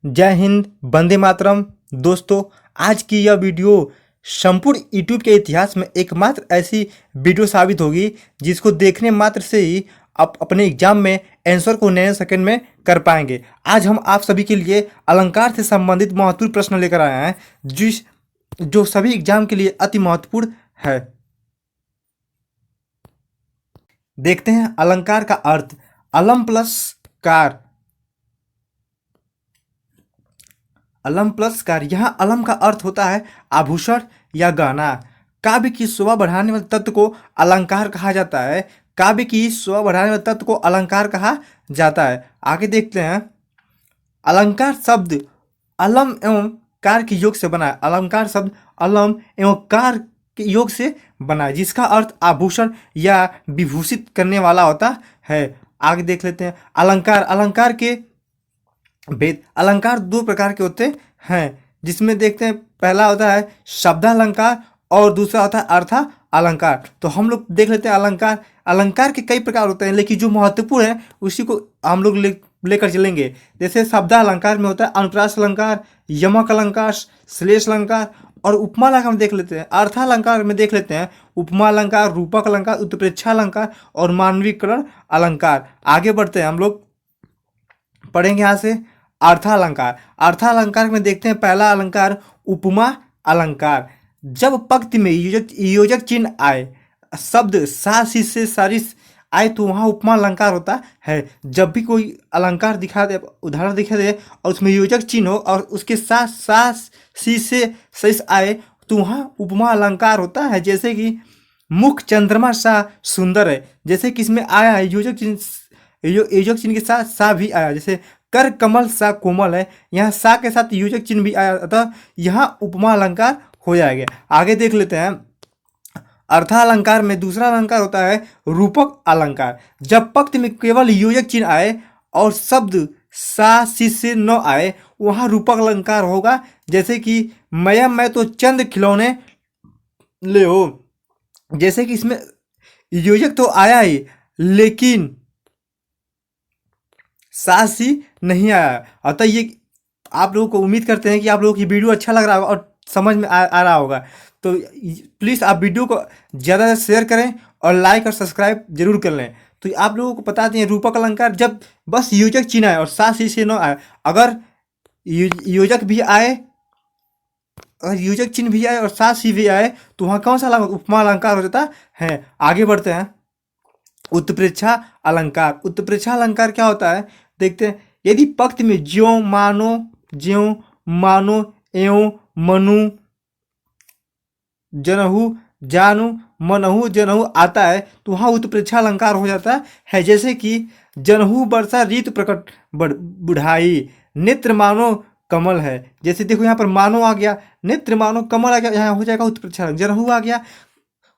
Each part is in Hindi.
जय हिंद, वंदे मातरम। दोस्तों, आज की यह वीडियो संपूर्ण यूट्यूब के इतिहास में एकमात्र ऐसी वीडियो साबित होगी जिसको देखने मात्र से ही आप अपने एग्जाम में आंसर को नए सेकंड में कर पाएंगे। आज हम आप सभी के लिए अलंकार से संबंधित महत्वपूर्ण प्रश्न लेकर आए हैं जो सभी एग्जाम के लिए अति महत्वपूर्ण है। देखते हैं अलंकार का अर्थ। अलम प्लस कार। अलम प्लस कार, यहाँ अलम का अर्थ होता है आभूषण या गहना। काव्य की शोभा बढ़ाने वाले तत्व को अलंकार कहा जाता है। काव्य की शोभा बढ़ाने वाले तत्व को अलंकार कहा जाता है। आगे देखते हैं। अलंकार शब्द अलम एवं कार के योग से बना है। अलंकार शब्द अलम एवं कार के योग से बना है, जिसका अर्थ आभूषण या विभूषित करने वाला होता है। आगे देख लेते हैं। अलंकार अलंकार के भेद। अलंकार दो प्रकार के होते हैं, जिसमें देखते हैं पहला होता है शब्दालंकार और दूसरा होता है अर्था अलंकार। तो हम लोग देख लेते हैं अलंकार। अलंकार के कई प्रकार होते हैं, लेकिन जो महत्वपूर्ण है उसी को हम लोग लेकर चलेंगे। जैसे शब्दालंकार में होता है अनुप्रास अलंकार, यमक अलंकार, श्लेष अलंकार और उपमा अलंकार में देख लेते हैं। अर्थालंकार में देख लेते हैं उपमा अलंकार, रूपक अलंकार, उत्प्रेक्षा अलंकार और मानवीकरण अलंकार। आगे बढ़ते हैं, हम लोग पढ़ेंगे यहाँ से अर्थालंकार। अर्थालंकार में देखते हैं पहला अलंकार उपमा अलंकार। जब पंक्ति में योजक चिन्ह आए, शब्द सा सी से सारिस आए तो वहाँ उपमा अलंकार होता है। जब भी कोई अलंकार दिखा दे, उदाहरण दिखा दे और उसमें योजक चिन्ह हो और उसके साथ सा सी से सरिस आए तो वहाँ उपमा अलंकार होता है। जैसे कि मुख चंद्रमा सा सुंदर है, जैसे कि इसमें आया है योजक चिन्ह के साथ सा भी आया। जैसे कर कमल सा कोमल है, यहाँ सा के साथ योजक चिन्ह भी आया, अतः यहाँ उपमा अलंकार हो जाएगा। आगे देख लेते हैं। अर्थालंकार में दूसरा अलंकार होता है रूपक अलंकार। जब पंक्ति में केवल योजक चिन्ह आए और शब्द सा सी से न आए वहाँ रूपक अलंकार होगा। जैसे कि मैं तो चंद खिलौने ले हो, जैसे कि इसमें योजक तो आया ही लेकिन सी नहीं आया। अतः ये आप लोगों को उम्मीद करते हैं कि आप लोगों की वीडियो अच्छा लग रहा होगा और समझ में आ रहा होगा। तो प्लीज़ आप वीडियो को ज़्यादा से शेयर करें और लाइक और सब्सक्राइब जरूर कर लें। तो आप लोगों को बता दें रूपक अलंकार जब बस योजक चिन्ह आए और सी से न आए। अगर योजक भी आए और योजक चिन्ह भी आए और सी भी आए तो वहाँ कौन सा उपमा अलंकार हो जाता है। आगे बढ़ते हैं। उत्प्रेक्षा अलंकार। उत्प्रेक्षा अलंकार क्या होता है देखते हैं। यदि पंक्ति में ज्यों मानो एवं मनु जनहु जानू मनहु जनहु आता है तो वहाँ उत्प्रेक्षा अलंकार हो जाता है। जैसे कि जनहु वर्षा ऋतु प्रकट बुढ़ाई, नेत्र मानो कमल है। जैसे देखो यहाँ पर मानो आ गया, नेत्र मानो कमल आ गया, यहाँ हो जाएगा उत्प्रेक्षा। जनहु आ गया,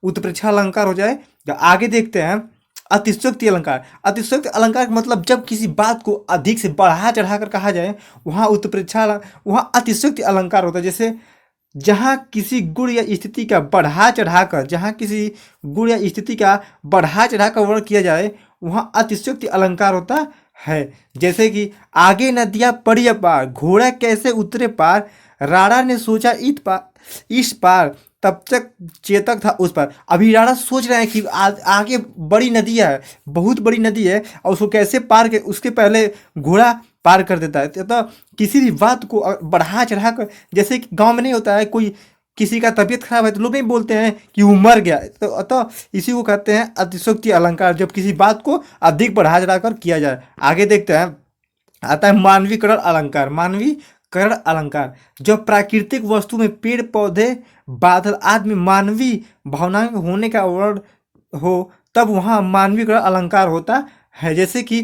उत्प्रेक्षा अलंकार हो जाए। आगे देखते हैं अतिशयोक्ति अलंकार। अतिशयोक्ति अलंकार का मतलब जब किसी बात को अधिक से बढ़ा चढ़ाकर कहा जाए वहाँ वहाँ अतिशयोक्ति अलंकार होता है। जैसे जहाँ किसी गुण या स्थिति का बढ़ा चढ़ाकर वर्णन किया जाए वहाँ अतिशयोक्ति अलंकार होता है। जैसे कि आगे नदियाँ पड़ी पार, घोड़ा कैसे उतरे पार, राणा ने सोचा इस पार, तब तक चेतक था उस पर। अभी राणा सोच रहे हैं कि आगे बड़ी नदी है, बहुत बड़ी नदी है और उसको कैसे पार के, उसके पहले घोड़ा पार कर देता है। तो किसी भी बात को बढ़ा चढ़ा कर, जैसे कि गांव में नहीं होता है कोई किसी का तबीयत खराब है तो लोग नहीं बोलते हैं कि वो मर गया, तो अतः इसी को कहते हैं अतिशयोक्ति अलंकार, जब किसी बात को अधिक बढ़ा चढ़ा कर किया जाए। आगे देखते हैं। आता है मानवीकरण अलंकार। मानवीकरण अलंकार जब प्राकृतिक वस्तु में पेड़ पौधे बादल आदि में मानवीय भावनाएं होने का वर्णन हो तब वहाँ मानवीकरण अलंकार होता है। जैसे कि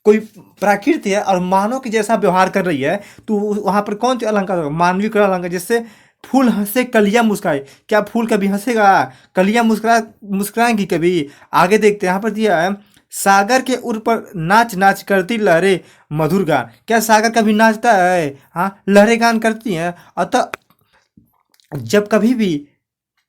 कोई प्रकृति है और मानव के जैसा व्यवहार कर रही है तो वहाँ पर कौन सा अलंकार होगा, मानवीकरण अलंकार। जैसे फूल हंसे कलियां मुस्काए, क्या फूल कभी हंसेगा, कलियां मुस्कुराएंगी कभी। आगे देखते हैं, यहाँ पर दिया है सागर के उर पर नाच करती लहरें मधुर गान। क्या सागर कभी नाचता है? हाँ, लहरें गान करती हैं। अतः जब कभी भी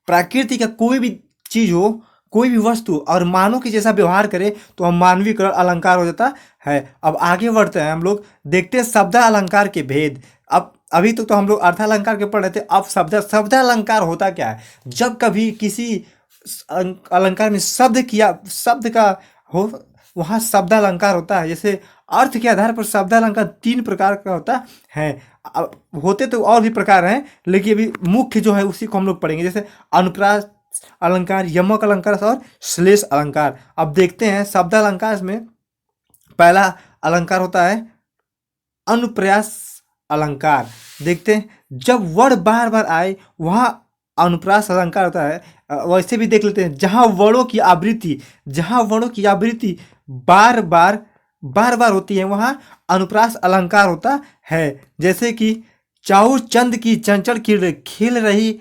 प्रकृति का कोई भी चीज हो, कोई भी वस्तु और मानव के जैसा व्यवहार करे तो वह मानवीकरण अलंकार हो जाता है। अब आगे बढ़ते हैं, हम लोग देखते हैं शब्द अलंकार के भेद। अब अभी तो हम लोग अर्थालंकार के पढ़ रहे थे, अब शब्द अलंकार होता क्या है। जब कभी किसी अलंकार में शब्द का हो, वहाँ शब्द अलंकार होता है। जैसे अर्थ के आधार पर शब्द अलंकार 3 प्रकार का होता है। होते तो और भी प्रकार हैं, लेकिन अभी मुख्य जो है उसी को हम लोग पढ़ेंगे। जैसे अनुप्रास अलंकार, यमक अलंकार और श्लेष अलंकार। अब देखते हैं शब्द अलंकार में पहला अलंकार होता है अनुप्रास अलंकार। देखते हैं, जब वर्ण बार बार आए वहाँ अनुप्रास अलंकार होता है। वैसे भी देख लेते हैं, जहाँ वर्णों की आवृत्ति बार बार होती है वहाँ अनुप्रास अलंकार होता है। जैसे कि चाऊ चंद की चंचल किरण खेल रही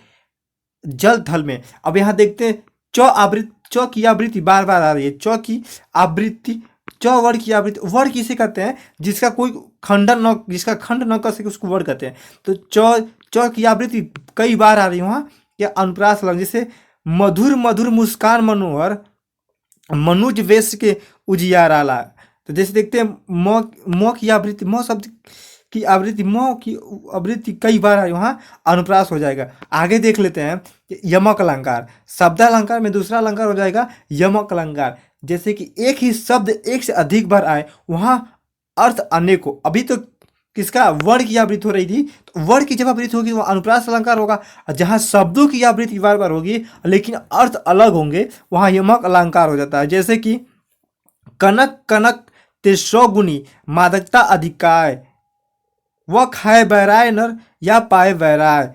जल थल में। अब यहाँ देखते हैं, चौ की आवृत्ति बार बार आ रही है। चौ की आवृत्ति, चौ वर्ण की आवृत्ति। वर्ण किसे कहते हैं? जिसका खंड न कर सके उसको वर्ण कहते हैं। तो चौ की आवृत्ति कई बार आ रही है वहाँ, या अनुप्रास अलंकार। जैसे मधुर मधुर मुस्कान मनोहर मनुज वेश के उजियाराला। तो जैसे देखते हैं म की आवृत्ति, म शब्द की आवृत्ति कई बार आई, वहाँ अनुप्रास हो जाएगा। आगे देख लेते हैं यमक अलंकार। शब्द अलंकार में दूसरा अलंकार हो जाएगा यमक अलंकार। जैसे कि एक ही शब्द एक से अधिक बार आए वहाँ अर्थ अनेक हो। अभी तो किसका वर्ण की आवृत्ति हो रही थी, तो वर्ण की जब आवृत्ति होगी वो अनुप्रास अलंकार होगा। जहाँ शब्दों की आवृत्ति बार बार होगी लेकिन अर्थ अलग होंगे वहाँ यमक अलंकार हो जाता है। जैसे कि कनक कनक तेसो गुनी मादकता अधिकाय, वह खाए बैराय नर या पाए बैराय।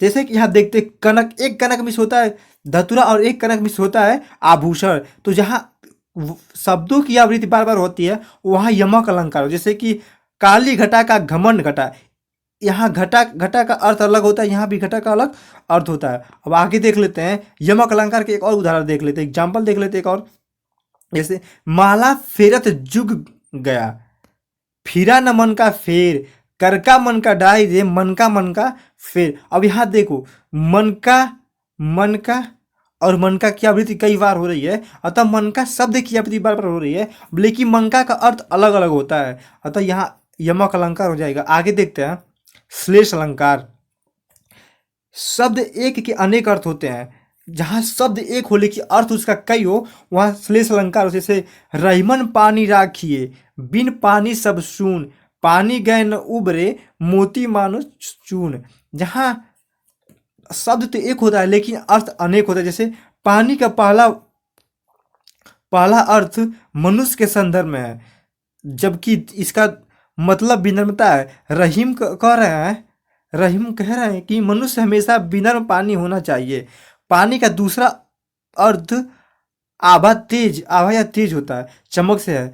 जैसे कि यहाँ देखते कनक, एक कनक मिस होता है धतुरा और एक कनक मिस होता है आभूषण। तो जहाँ शब्दों की आवृत्ति बार बार होती है वहाँ यमक अलंकार हो। जैसे कि काली घटा का घमंड घटा, यहाँ घटा का अर्थ अलग होता है, यहाँ भी घटा का अलग अर्थ होता है। अब आगे देख लेते हैं यमक अलंकार के एक और उदाहरण देख लेते हैं, एग्जाम्पल देख लेते हैं एक और। जैसे माला फेरत जुग गया, फिरा न मन का फेर, कर का मन का डाई रे, मन का फेर। अब यहाँ देखो मन का और मन का की आवृत्ति कई बार हो रही है, अतः मन का शब्द की आवृत्ति बार बार हो रही है, लेकिन मन का अर्थ अलग अलग होता है, अतः यहाँ यमक अलंकार हो जाएगा। आगे देखते हैं श्लेष अलंकार। शब्द एक के अनेक अर्थ होते हैं। जहाँ शब्द एक हो लेकिन अर्थ उसका कई हो वहाँ श्लेष अलंकार हो। जैसे रहीमन पानी राखिए, बिन पानी सब सून, पानी गए न उबरे, मोती मानो चून। जहाँ शब्द तो एक होता है लेकिन अर्थ अनेक होता है। जैसे पानी का पहला अर्थ मनुष्य के संदर्भ में है, जबकि इसका मतलब विनम्रता है। रहीम कह रहे हैं कि मनुष्य हमेशा विनम्र पानी होना चाहिए। पानी का दूसरा अर्थ आभा या तेज होता है, चमक से है,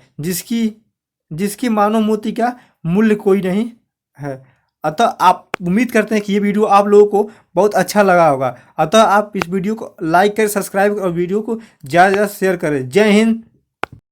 जिसकी मानव मोती का मूल्य कोई नहीं है। अतः आप उम्मीद करते हैं कि ये वीडियो आप लोगों को बहुत अच्छा लगा होगा। अतः आप इस वीडियो को लाइक करें, सब्सक्राइब और वीडियो को ज़्यादा से ज़्यादा शेयर करें। जय हिंद।